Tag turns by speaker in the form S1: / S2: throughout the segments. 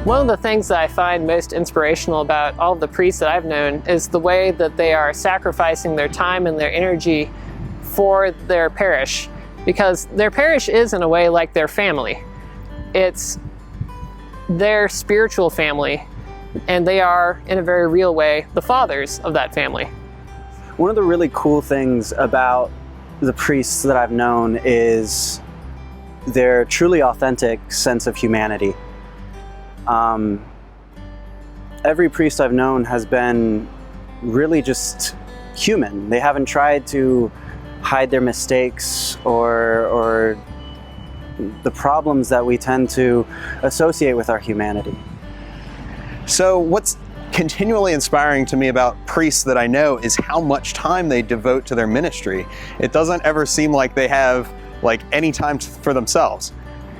S1: One of the things that I find most inspirational about all of the priests that I've known is the way that they are sacrificing their time and their energy for their parish, because their parish is in a way like their family. It's their spiritual family, and they are, in a very real way, the fathers of that family.
S2: One of the really cool things about the priests that I've known is their truly authentic sense of humanity. Every priest I've known has been really just human. They haven't tried to hide their mistakes or the problems that we tend to associate with our humanity.
S3: So what's continually inspiring to me about priests that I know is how much time they devote to their ministry. It doesn't ever seem like they have any time for themselves.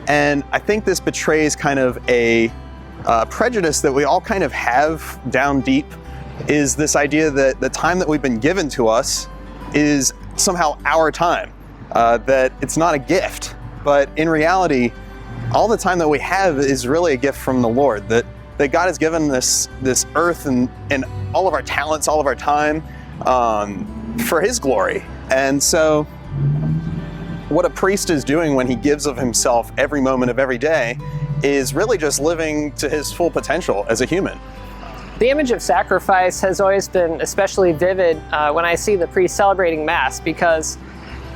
S3: And I think this betrays kind of a prejudice that we all kind of have down deep, is this idea that the time that we've been given to us is somehow our time, that it's not a gift. But in reality, all the time that we have is really a gift from the Lord, that God has given this earth and all of our talents, all of our time, for His glory. And so what a priest is doing when he gives of himself every moment of every day is really just living to his full potential as a human.
S1: The image of sacrifice has always been especially vivid when I see the priest celebrating Mass, because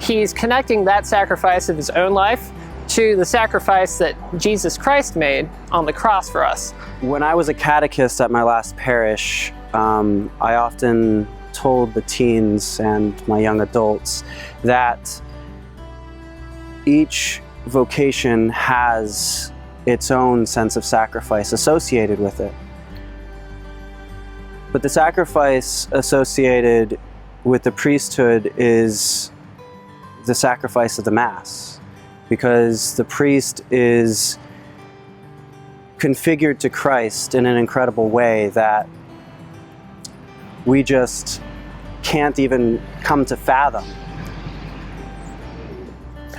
S1: he's connecting that sacrifice of his own life to the sacrifice that Jesus Christ made on the cross for us.
S2: When I was a catechist at my last parish, I often told the teens and my young adults that each vocation has its own sense of sacrifice associated with it. But the sacrifice associated with the priesthood is the sacrifice of the Mass, because the priest is configured to Christ in an incredible way that we just can't even come to fathom.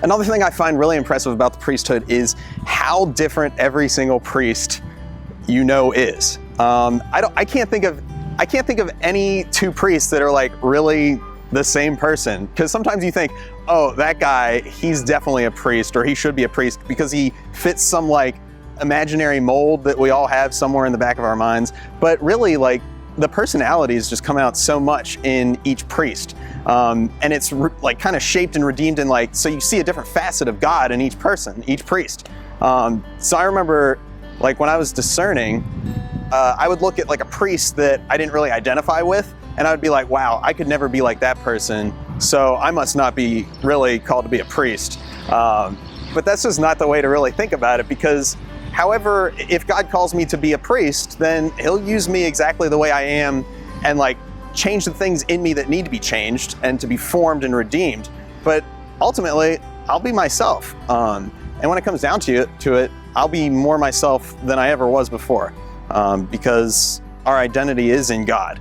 S3: Another thing I find really impressive about the priesthood is how different every single priest is. I can't think of any two priests that are really the same person, because sometimes you think, oh, that guy, he's definitely a priest, or he should be a priest because he fits some imaginary mold that we all have somewhere in the back of our minds. But really, the personalities just come out so much in each priest. And it's kind of shaped and redeemed in so you see a different facet of God in each person, each priest. So I remember when I was discerning, I would look at a priest that I didn't really identify with, and I would be like, wow, I could never be like that person, so I must not be really called to be a priest. But that's just not the way to really think about it, because however, if God calls me to be a priest, then He'll use me exactly the way I am and change the things in me that need to be changed and to be formed and redeemed. But ultimately, I'll be myself. And when it comes down to it, I'll be more myself than I ever was before, because our identity is in God.